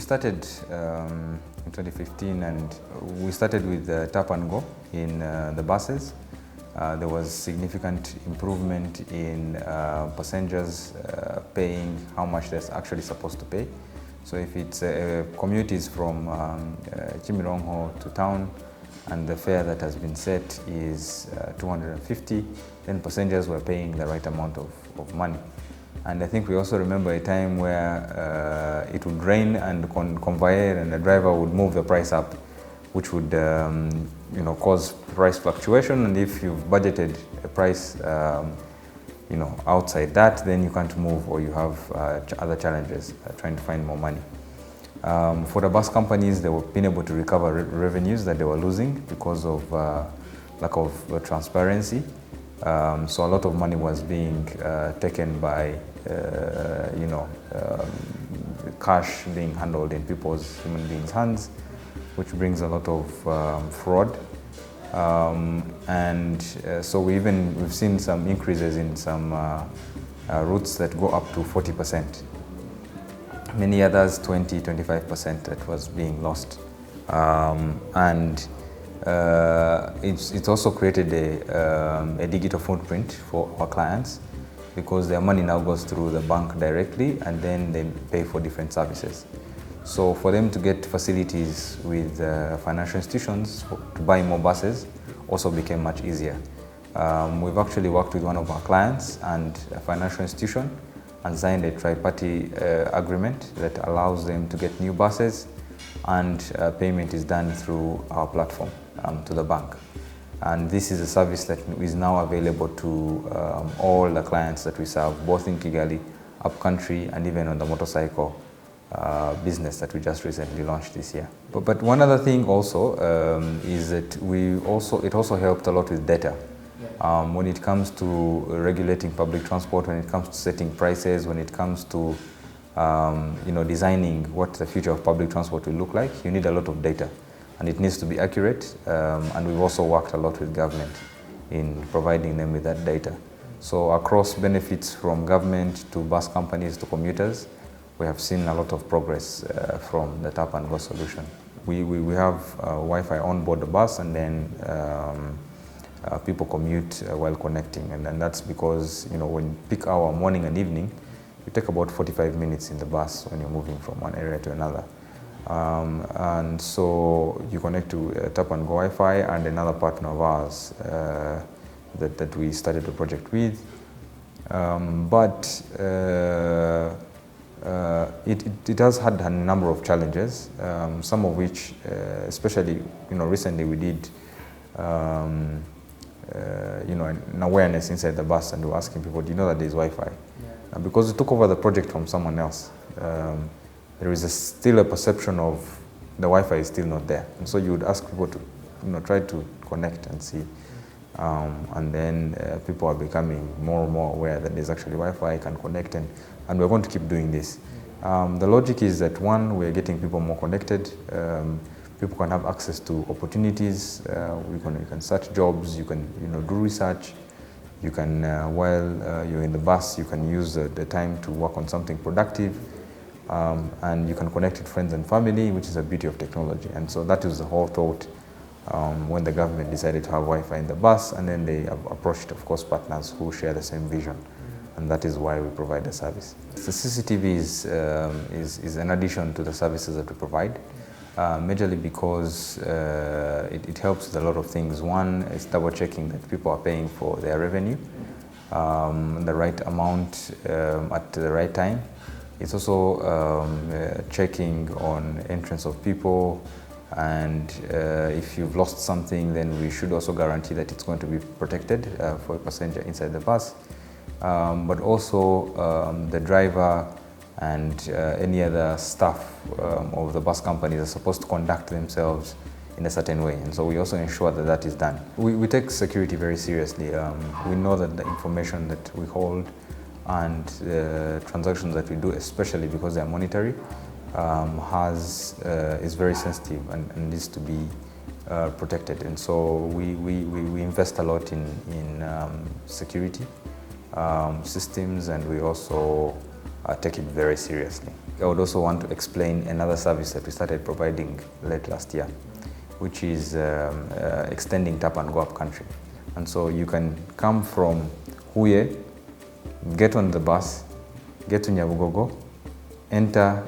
started in 2015, and we started with tap and go in the buses. There was significant improvement in passengers paying how much they're actually supposed to pay. So if it's a commute is from Chimirongo to town, and the fare that has been set is 250, then passengers were paying the right amount of money. And I think we also remember a time where it would rain and conveyor and the driver would move the price up, which would cause price fluctuation. And if you've budgeted a price outside that, then you can't move, or you have other challenges trying to find more money. For the bus companies, they were being able to recover revenues that they were losing because of lack of transparency. So a lot of money was being taken by cash being handled in human beings' hands, which brings a lot of fraud. So we've seen some increases in some routes that go up to 40%. Many others 20-25% that was being lost. It's also created a digital footprint for our clients, because their money now goes through the bank directly, and then they pay for different services. So for them to get facilities with financial institutions to buy more buses also became much easier. We've actually worked with one of our clients and a financial institution and signed a tri-party agreement that allows them to get new buses, and payment is done through our platform to the bank. And this is a service that is now available to all the clients that we serve, both in Kigali, upcountry, and even on the motorcycle business that we just recently launched this year. But one other thing also is that it also helped a lot with data. When it comes to regulating public transport, when it comes to setting prices, when it comes to designing what the future of public transport will look like, you need a lot of data, and it needs to be accurate. And we've also worked a lot with government in providing them with that data. So across benefits from government to bus companies to commuters, we have seen a lot of progress from the tap and go solution. We have Wi-Fi on board the bus, and then people commute while connecting, and that's because when you peak hour, morning and evening, you take about 45 minutes in the bus when you're moving from one area to another. And so you connect to tap and go Wi-Fi, and another partner of ours that we started the project with. It has had a number of challenges, some of which, especially recently, we did an awareness inside the bus, and we were asking people, do you know that there's Wi-Fi? Yeah. Because we took over the project from someone else, there is still a perception of the Wi-Fi is still not there. And so you would ask people to try to connect and see. And then people are becoming more and more aware that there's actually Wi-Fi, can connect, and we're going to keep doing this. The logic is that, one, we're getting people more connected. People can have access to opportunities. You can search jobs. You can do research. You can while you're in the bus, you can use the time to work on something productive, and you can connect with friends and family, which is the beauty of technology. And so that is the whole thought when the government decided to have Wi-Fi in the bus, and then they have approached, of course, partners who share the same vision. And that is why we provide the service. The CCTV is an addition to the services that we provide, majorly because it helps with a lot of things. One is double checking that people are paying for their revenue, the right amount at the right time. It's also checking on entrance of people, and if you've lost something, then we should also guarantee that it's going to be protected for a passenger inside the bus. But also the driver and any other staff of the bus companies are supposed to conduct themselves in a certain way, and so we also ensure that that is done. We take security very seriously. We know that the information that we hold and the transactions that we do, especially because they are monetary, is very sensitive and needs to be protected. And so we invest a lot in security systems, and we also take it very seriously. I would also want to explain another service that we started providing late last year, which is extending tap and go up country. And so you can come from Huye, get on the bus, get to Nyabugogo, enter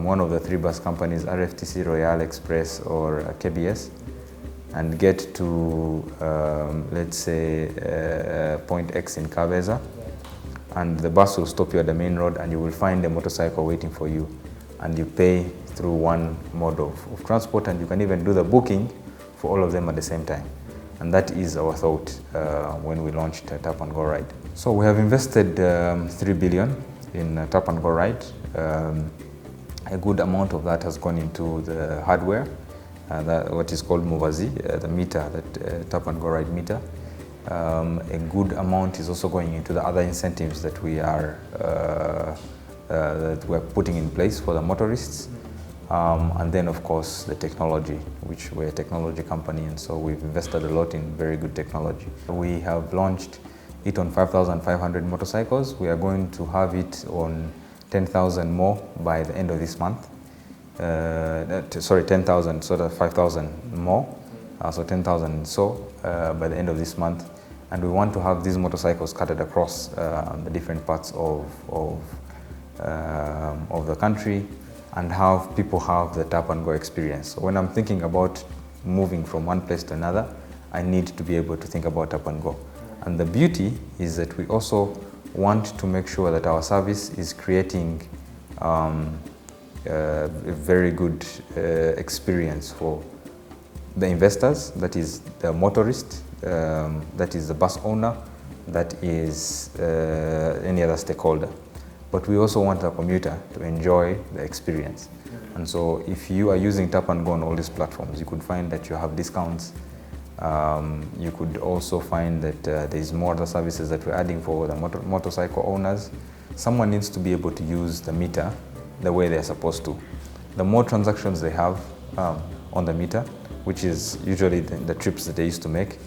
one of the 3 bus companies, RFTC, Royal Express or KBS, and get to, let's say, point X in Kabeza, and the bus will stop you at the main road and you will find a motorcycle waiting for you, and you pay through one mode of transport, and you can even do the booking for all of them at the same time. And that is our thought when we launched Tap and Go Ride. So we have invested 3 billion in Tap and Go Ride. A good amount of that has gone into the hardware, what is called Muvazi, the meter, that Tap and Go Ride meter. A good amount is also going into the other incentives that we are putting in place for the motorists. And then, of course, the technology, which we're a technology company, and so we've invested a lot in very good technology. We have launched it on 5,500 motorcycles. We are going to have it on 10,000 more by the end of this month. Sorry, 10,000, so that 5,000 more. So 10,000 by the end of this month. And we want to have these motorcycles scattered across the different parts of the country, and have people have the tap and go experience. So when I'm thinking about moving from one place to another, I need to be able to think about tap and go. And the beauty is that we also want to make sure that our service is creating a very good experience for the investors, that is the motorist, that is the bus owner, that is any other stakeholder. But we also want the commuter to enjoy the experience. And so if you are using Tap and Go on all these platforms, you could find that you have discounts. You could also find that there is more other services that we're adding for the motorcycle owners. Someone needs to be able to use the meter the way they're supposed to. The more transactions they have on the meter, which is usually the trips that they used to make,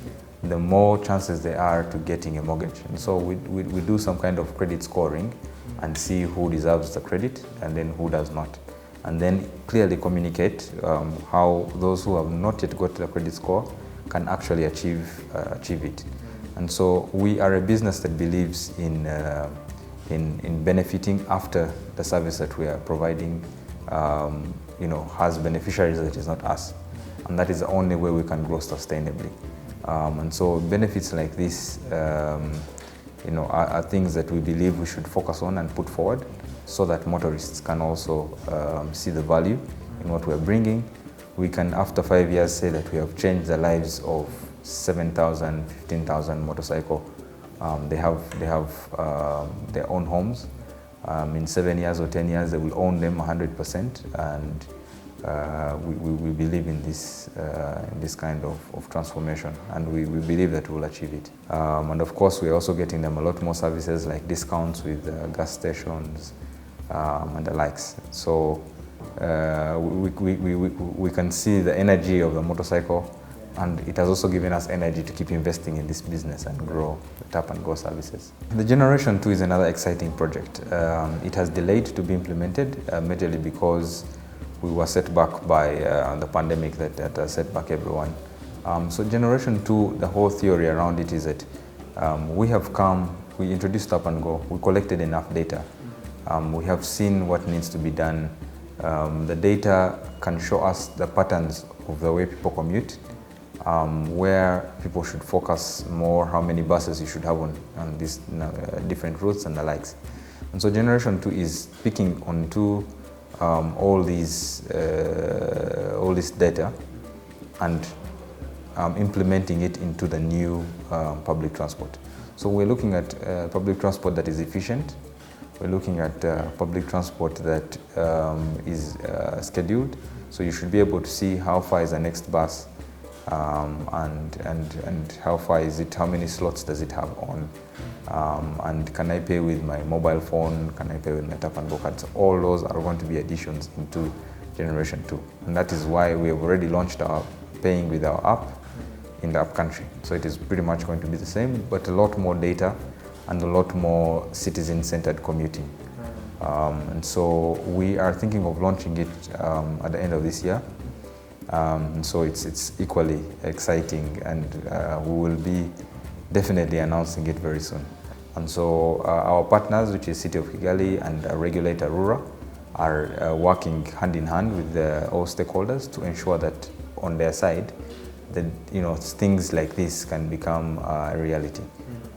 the more chances there are to getting a mortgage. And so we do some kind of credit scoring and see who deserves the credit and then who does not. And then clearly communicate how those who have not yet got the credit score can actually achieve it. And so we are a business that believes in benefiting after the service that we are providing has beneficiaries that is not us. And that is the only way we can grow sustainably. And so benefits like this are things that we believe we should focus on and put forward, so that motorists can also see the value in what we're bringing. We can, after 5 years, say that we have changed the lives of 7,000, 15,000 motorcycle. They have their own homes. In 7 years or 10 years, they will own them 100%. And we believe in this kind of transformation, and we believe that we'll achieve it. And of course, we're also getting them a lot more services like discounts with gas stations and the likes. So we can see the energy of the motorcycle, and it has also given us energy to keep investing in this business and grow the Tap and Go services. The Generation 2 is another exciting project. It has delayed to be implemented, majorly because we were set back by the pandemic that set back everyone. So Generation 2, the whole theory around it is that we introduced Tap and Go, we collected enough data. We have seen what needs to be done. The data can show us the patterns of the way people commute, where people should focus more, how many buses you should have on these different routes and the likes. And so Generation 2 is picking onto all this data and implementing it into the new public transport. So we're looking at public transport that is efficient. We're looking at public transport that is scheduled. So you should be able to see how far is the next bus, and how far is it, how many slots does it have on, and can I pay with my mobile phone, can I pay with my Tap and Go cards. All those are going to be additions into Generation 2. And that is why we have already launched our paying with our app in the app country. So it is pretty much going to be the same, but a lot more data and a lot more citizen-centered commuting. And so we are thinking of launching it at the end of this year. So it's equally exciting, and we will be definitely announcing it very soon. And so our partners, which is City of Kigali and regulator RURA, are working hand in hand with all stakeholders to ensure that on their side, that things like this can become a reality.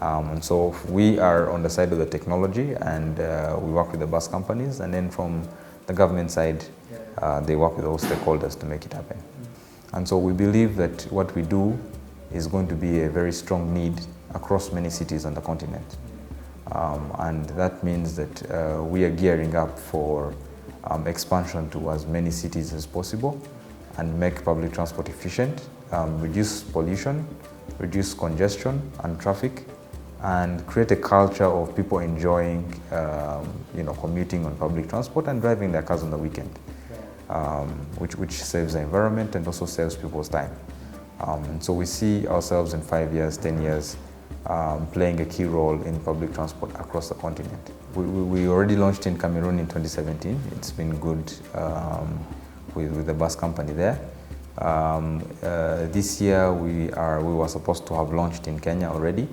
And so we are on the side of the technology, and we work with the bus companies, and then from the government side, they work with all stakeholders to make it happen. And so we believe that what we do is going to be a very strong need across many cities on the continent. And that means that we are gearing up for expansion to as many cities as possible and make public transport efficient, reduce pollution, reduce congestion and traffic, and create a culture of people enjoying commuting on public transport and driving their cars on the weekend, which saves the environment and also saves people's time. So we see ourselves in 5 years, 10 years, playing a key role in public transport across the continent. We already launched in Cameroon in 2017. It's been good with the bus company there. This year we were supposed to have launched in Kenya already.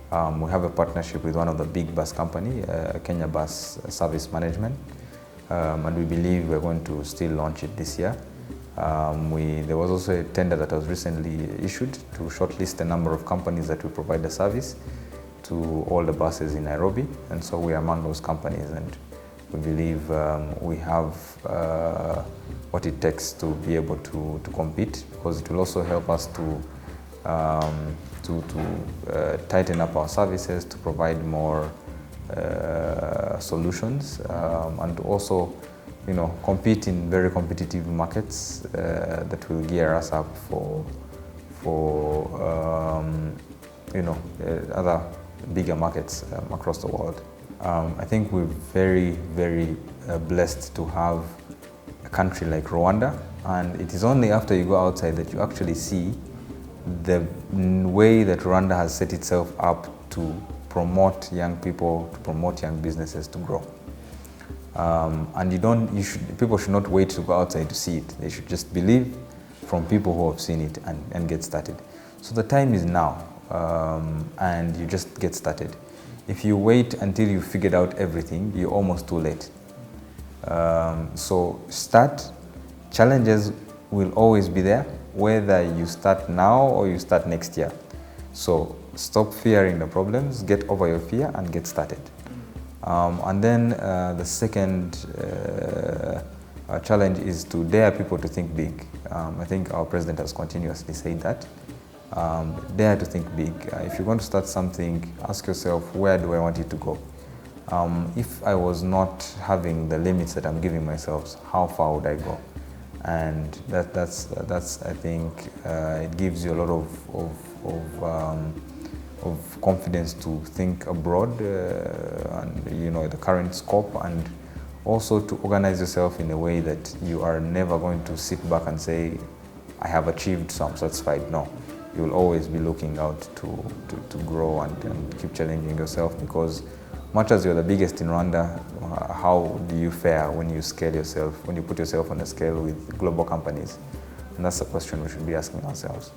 We have a partnership with one of the big bus company, Kenya Bus Service Management, and we believe we're going to still launch it this year. There was also a tender that was recently issued to shortlist a number of companies that will provide the service to all the buses in Nairobi, and so we are among those companies, and we believe we have what it takes to be able to compete, because it will also help us to tighten up our services, to provide more solutions, and to also compete in very competitive markets that will gear us up for other bigger markets across the world. I think we're very, very blessed to have a country like Rwanda, and it is only after you go outside that you actually see the way that Rwanda has set itself up to promote young people, to promote young businesses to grow. And people should not wait to go outside to see it. They should just believe from people who have seen it and get started. So the time is now, and you just get started. If you wait until you figured out everything, you're almost too late. So start. Challenges will always be there, whether you start now or you start next year. So stop fearing the problems, get over your fear and get started. And then the second challenge is to dare people to think big. I think our president has continuously said that. Dare to think big. If you're going to start something, ask yourself, where do I want it to go? If I was not having the limits that I'm giving myself, how far would I go? And that's I think it gives you a lot of confidence to think abroad and the current scope, and also to organize yourself in a way that you are never going to sit back and say, I have achieved, so I'm satisfied. No, you will always be looking out to grow and keep challenging yourself, because much as you're the biggest in Rwanda, how do you fare when you scale yourself, when you put yourself on a scale with global companies? And that's the question we should be asking ourselves.